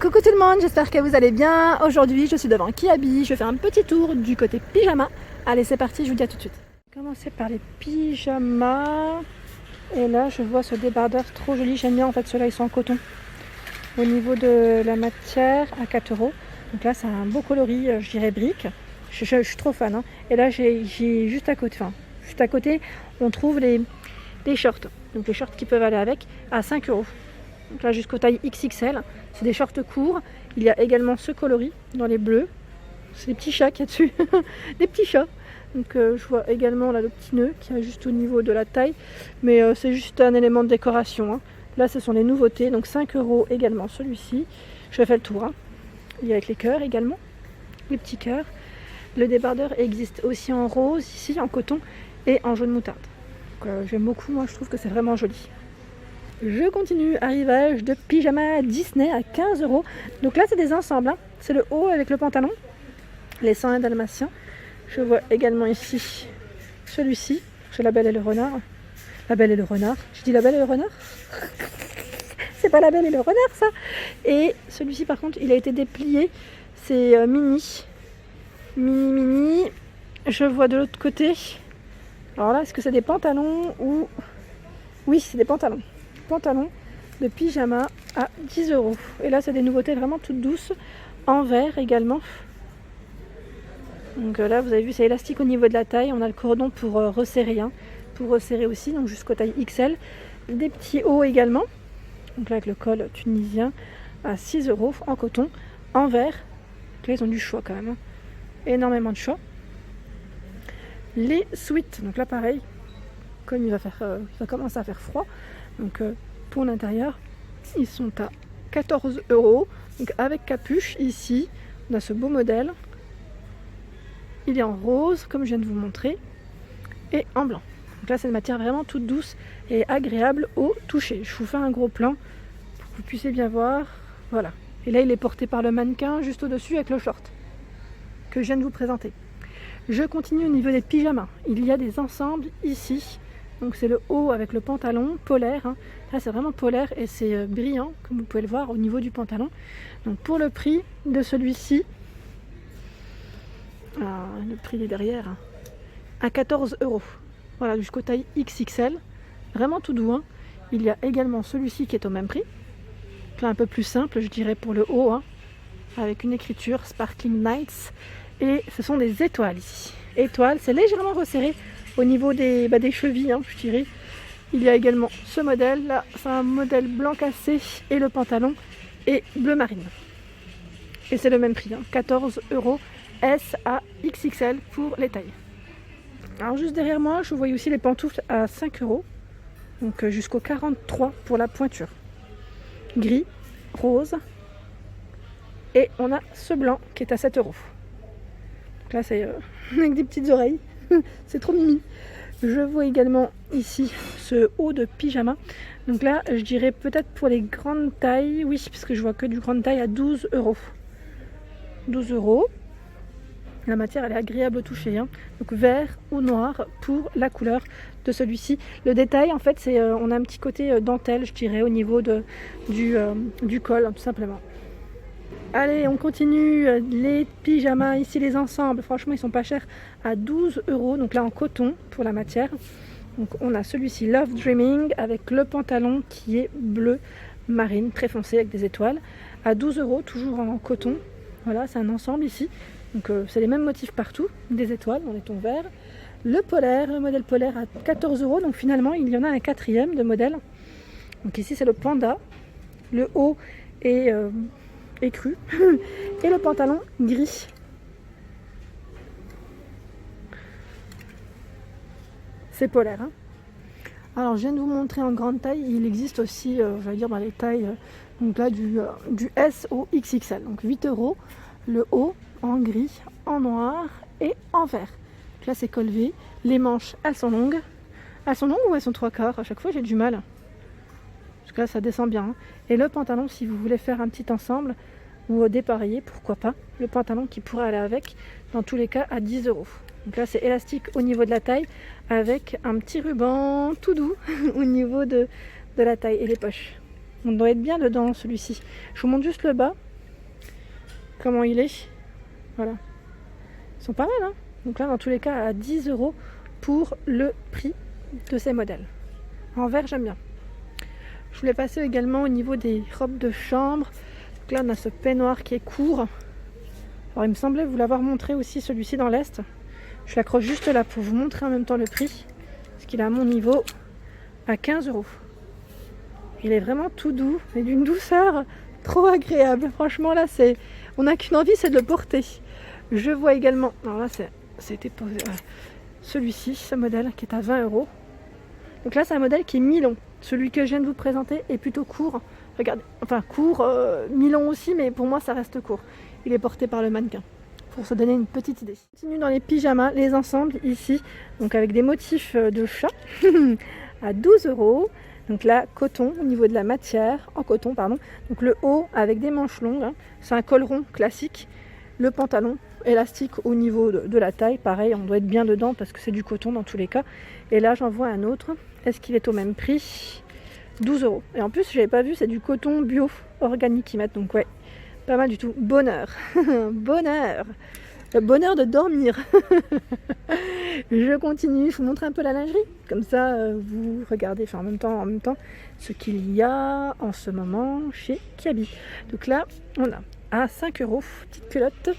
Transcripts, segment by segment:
Coucou tout le monde, j'espère que vous allez bien. Aujourd'hui, je suis devant Kiabi. Je vais faire un petit tour du côté pyjama. Allez, c'est parti, je vous dis à tout de suite. Commencer par les pyjamas. Et là, je vois ce débardeur trop joli. J'aime bien en fait ceux-là, ils sont en coton. Au niveau de la matière, à 4 €. Donc là, c'est un beau coloris, je dirais brique. Je suis trop fan. Et là, j'ai juste à côté, on trouve les shorts. Donc les shorts qui peuvent aller avec à 5 €. Donc là, jusqu'aux tailles XXL. C'est des shorts courts. Il y a également ce coloris dans les bleus. C'est des petits chats qu'il y a dessus. Des petits chats. Donc je vois également là le petit nœud qui est juste au niveau de la taille. Mais c'est juste un élément de décoration. Là, ce sont les nouveautés. Donc 5 € également celui-ci. Je vais faire le tour. Il y a avec les cœurs également. Les petits cœurs. Le débardeur existe aussi en rose, ici en coton et en jaune moutarde. J'aime beaucoup. Moi, je trouve que c'est vraiment joli. Je continue, arrivage de pyjama Disney à 15 €. Donc là, c'est des ensembles. C'est le haut avec le pantalon. Les 101 dalmatiens. Je vois également ici celui-ci. C'est la Belle et le Renard. La Belle et le Renard. Je dis la Belle et le Renard. C'est pas la Belle et le Renard, ça. Et celui-ci, par contre, il a été déplié. C'est mini. Mini. Je vois de l'autre côté. Alors là, est-ce que c'est des pantalons ou... Oui, c'est des pantalons. Pantalon de pyjama à 10 €. Et là, c'est des nouveautés vraiment toutes douces, en vert également. Donc là, vous avez vu, c'est élastique au niveau de la taille. On a le cordon pour resserrer, pour resserrer aussi, donc jusqu'aux tailles XL. Des petits hauts également. Donc là, avec le col tunisien à 6 € en coton, en vert. Donc là, ils ont du choix quand même. Énormément de choix. Les sweats, donc là, pareil, comme il va commencer à faire froid. Donc pour l'intérieur, ils sont à 14 €. Donc avec capuche, ici, on a ce beau modèle. Il est en rose, comme je viens de vous montrer, et en blanc. Donc là, c'est une matière vraiment toute douce et agréable au toucher. Je vous fais un gros plan pour que vous puissiez bien voir. Voilà. Et là, il est porté par le mannequin juste au-dessus avec le short que je viens de vous présenter. Je continue au niveau des pyjamas. Il y a des ensembles ici. Donc c'est le haut avec le pantalon polaire. Là, c'est vraiment polaire et c'est brillant, comme vous pouvez le voir au niveau du pantalon. Donc pour le prix de celui-ci, le prix est derrière, à 14 €. Voilà, jusqu'au taille XXL. Vraiment tout doux. Il y a également celui-ci qui est au même prix. Là, un peu plus simple, je dirais, pour le haut, avec une écriture Sparkling Nights. Et ce sont des étoiles ici. Étoiles, c'est légèrement resserré au niveau des chevilles, je dirais. Il y a également ce modèle. Là, c'est un modèle blanc cassé et le pantalon est bleu marine. Et c'est le même prix, 14 € S à XXL pour les tailles. Alors juste derrière moi, je voyais aussi les pantoufles à 5 €. Donc jusqu'au 43 pour la pointure. Gris, rose. Et on a ce blanc qui est à 7 €. Donc là, c'est avec des petites oreilles. C'est trop mimi. Je vois également ici ce haut de pyjama. Donc là, je dirais peut-être pour les grandes tailles. Oui, parce que je vois que du grande taille à 12 €. 12 €. La matière, elle est agréable au toucher. Donc vert ou noir pour la couleur de celui-ci. Le détail, en fait, c'est on a un petit côté dentelle, je dirais, au niveau du col, tout simplement. Allez, on continue. Les pyjamas, ici les ensembles, franchement ils sont pas chers, à 12 €. Donc là en coton pour la matière. Donc on a celui-ci Love Dreaming avec le pantalon qui est bleu marine, très foncé avec des étoiles, à 12 €, toujours en coton. Voilà, c'est un ensemble ici. Donc c'est les mêmes motifs partout, des étoiles dans les tons verts. Le polaire, le modèle polaire à 14 €. Donc finalement il y en a un quatrième de modèle. Donc ici c'est le panda. Le haut est écru et le pantalon gris. C'est polaire. Alors je viens de vous montrer en grande taille. Il existe aussi, je vais dire dans les tailles, donc là du S au XXL. Donc 8 €. Le haut en gris, en noir et en vert. Donc là c'est col V. Les manches, elles sont longues. Elles sont longues ou elles sont 3/4? À chaque fois j'ai du mal. Parce que là ça descend bien. Et le pantalon, si vous voulez faire un petit ensemble ou dépareiller, pourquoi pas. Le pantalon qui pourrait aller avec, dans tous les cas à 10 €. Donc là c'est élastique au niveau de la taille avec un petit ruban tout doux au niveau de la taille et les poches. On doit être bien dedans celui-ci. Je vous montre juste le bas. comment il est. Voilà. Ils sont pas mal, hein. Donc là, dans tous les cas, à 10 € pour le prix de ces modèles. En vert, j'aime bien. Je voulais passer également au niveau des robes de chambre. Donc là, on a ce peignoir qui est court. Alors, il me semblait vous l'avoir montré aussi, celui-ci dans l'Est. Je l'accroche juste là pour vous montrer en même temps le prix. Parce qu'il est à mon niveau à 15 €. Il est vraiment tout doux et d'une douceur trop agréable. Franchement, là, on n'a qu'une envie, c'est de le porter. Je vois également, alors là, c'était celui-ci, ce modèle qui est à 20 €. Donc là, c'est un modèle qui est mi-long. Celui que je viens de vous présenter est plutôt court. Regardez, enfin court, mi-long aussi, mais pour moi, ça reste court. Il est porté par le mannequin, pour se donner une petite idée. Je continue dans les pyjamas, les ensembles ici, donc avec des motifs de chat, à 12 €. Donc là, coton au niveau de la matière, en coton, pardon. Donc le haut avec des manches longues, hein. C'est un col rond classique. Le pantalon élastique au niveau de la taille, pareil, on doit être bien dedans parce que c'est du coton dans tous les cas. Et là, j'en vois un autre. Est-ce qu'il est au même prix? 12 €. Et en plus, je n'avais pas vu, c'est du coton bio organique qu'ils mettent. Donc ouais, pas mal du tout. Bonheur. Bonheur. Le bonheur de dormir. Je continue, je vous montre un peu la lingerie. Comme ça, vous regardez, enfin en même temps, ce qu'il y a en ce moment chez Kiabi. Donc là, on a à 5 €, petite culotte. Donc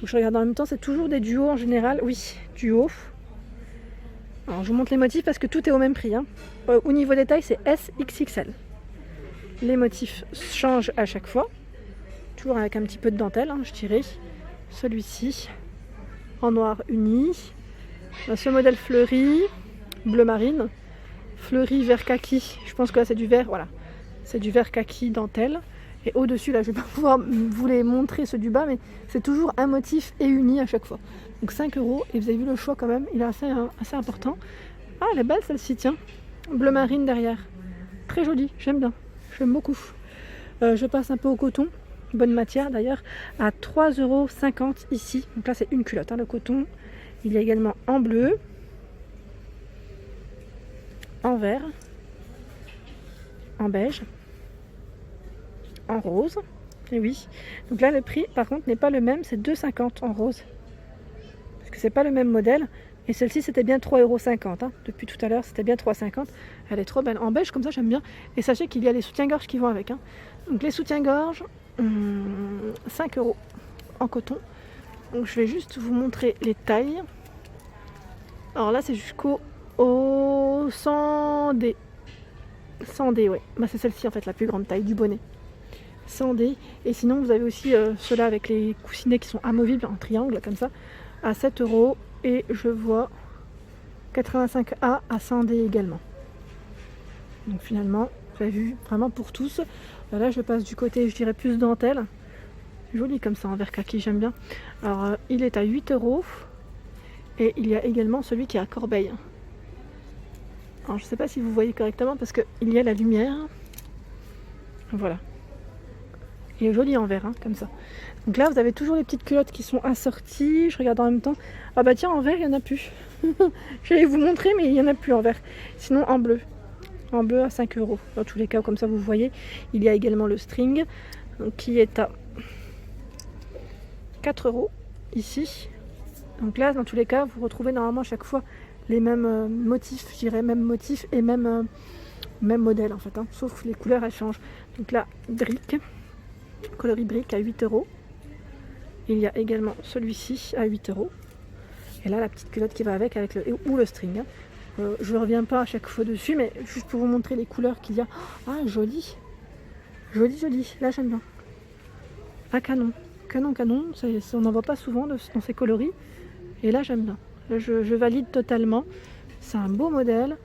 je regarde en même temps, c'est toujours des duos en général. Oui, duos. Alors je vous montre les motifs parce que tout est au même prix, hein. Au niveau des tailles, c'est S, XXL. Les motifs changent à chaque fois. Toujours avec un petit peu de dentelle, hein, je dirais. Celui-ci, en noir uni. Ce modèle fleuri, bleu marine. Fleuri vert kaki. Je pense que là c'est du vert, voilà. C'est du vert kaki dentelle. Et au-dessus, là, je ne vais pas pouvoir vous les montrer ceux du bas, mais c'est toujours un motif et uni à chaque fois. Donc 5 €, et vous avez vu le choix quand même, il est assez important. Ah, elle est belle celle-ci, tiens. Bleu marine derrière. Très jolie, j'aime bien. J'aime beaucoup. Je passe un peu au coton, bonne matière d'ailleurs, à 3,50 € ici. Donc là, c'est une culotte, hein, le coton. Il y a également en bleu, en vert, en beige, en rose, et oui. Donc là, le prix, par contre, n'est pas le même, c'est 2,50 € en rose. Parce que c'est pas le même modèle. Et celle-ci, c'était bien 3,50 €. Hein. Depuis tout à l'heure, c'était bien 3,50 €. Elle est trop belle. En beige, comme ça, j'aime bien. Et sachez qu'il y a les soutiens-gorge qui vont avec. Hein. Donc les soutiens-gorge, 5 € en coton. Donc je vais juste vous montrer les tailles. Alors là, c'est jusqu'au 100D. 100D, ouais. Bah, c'est celle-ci, en fait, la plus grande taille du bonnet. 100D. Et sinon, vous avez aussi ceux-là avec les coussinets qui sont amovibles en triangle, comme ça, à 7 €. Et je vois 85A à 100D également. Donc finalement, vous avez vu, vraiment pour tous. Là, je passe du côté, je dirais, plus dentelle. Joli comme ça, en vert kaki, j'aime bien. Alors, il est à 8 €. Et il y a également celui qui est à corbeille. Alors, je ne sais pas si vous voyez correctement parce qu'il y a la lumière. Voilà. Il est joli en vert, hein, comme ça. Donc là, vous avez toujours les petites culottes qui sont assorties. Je regarde en même temps. Ah bah tiens, en vert, il n'y en a plus. J'allais vous montrer, mais il n'y en a plus en vert. Sinon, en bleu. En bleu à 5 €. Dans tous les cas, comme ça, vous voyez. Il y a également le string, donc, qui est à 4 € ici. Donc là, dans tous les cas, vous retrouvez normalement chaque fois les mêmes motifs, je dirais, même motifs et même modèle en fait. Hein. Sauf que les couleurs, elles changent. Donc là, brique. Coloris brique à 8 €. Il y a également celui-ci à 8 €. Et là, la petite culotte qui va avec le string. Hein. Je ne reviens pas à chaque fois dessus, mais juste pour vous montrer les couleurs qu'il y a. Ah, joli. Joli, joli. Là, j'aime bien. Ah, canon. Canon, canon. On n'en voit pas souvent dans ces coloris. Et là, j'aime bien. Là, je valide totalement. C'est un beau modèle.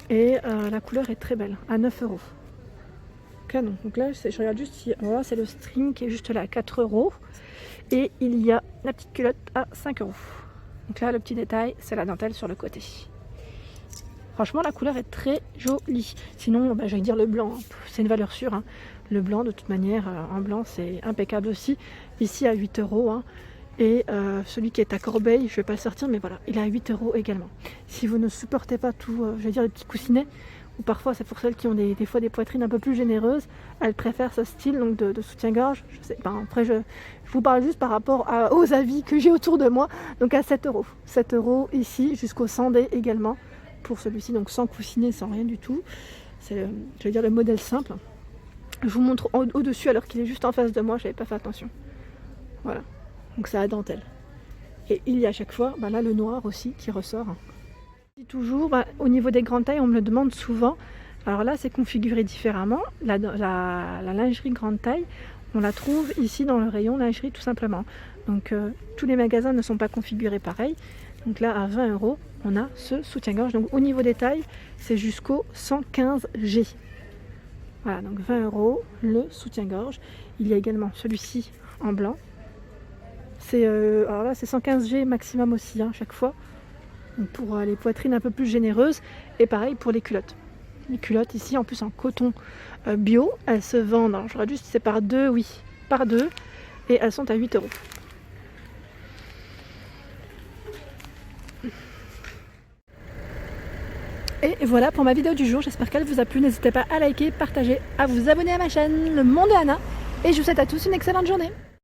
Et la couleur est très belle. À 9 €. Canon. Donc là, je regarde juste si. Voilà, c'est le string qui est juste là à 4 €. Et il y a la petite culotte à 5 €. Donc là, le petit détail, c'est la dentelle sur le côté. Franchement, la couleur est très jolie. Sinon, j'allais dire le blanc. C'est une valeur sûre. Hein. Le blanc, de toute manière, en blanc, c'est impeccable aussi. Ici, à 8 €. Hein. Et celui qui est à corbeille, je ne vais pas le sortir, mais voilà, il est à 8 € également. Si vous ne supportez pas tout, je vais dire les petits coussinets, ou parfois c'est pour celles qui ont des fois des poitrines un peu plus généreuses, elles préfèrent ce style donc de soutien-gorge. Je sais, après je vous parle juste par rapport aux avis que j'ai autour de moi, donc à 7 €. 7 € ici, jusqu'au 100D également, pour celui-ci, donc sans coussinet, sans rien du tout. C'est je vais dire le modèle simple. Je vous montre au-dessus alors qu'il est juste en face de moi, j'avais pas fait attention. Voilà, donc c'est à dentelle. Et il y a à chaque fois, là le noir aussi qui ressort. Et toujours, au niveau des grandes tailles, on me le demande souvent. Alors là, c'est configuré différemment. La lingerie grande taille, on la trouve ici dans le rayon lingerie tout simplement. Donc tous les magasins ne sont pas configurés pareil. Donc là, à 20 €, on a ce soutien-gorge. Donc au niveau des tailles, c'est jusqu'au 115G. Voilà, donc 20 € le soutien-gorge. Il y a également celui-ci en blanc. Alors là, c'est 115G maximum aussi, chaque fois. Donc pour les poitrines un peu plus généreuses. Et pareil pour les culottes. Les culottes ici, en plus en coton bio, elles se vendent. Alors je regarde juste si c'est par deux, oui, par deux. Et elles sont à 8 €. Et voilà pour ma vidéo du jour, j'espère qu'elle vous a plu. N'hésitez pas à liker, partager, à vous abonner à ma chaîne, Le Monde de Anna. Et je vous souhaite à tous une excellente journée.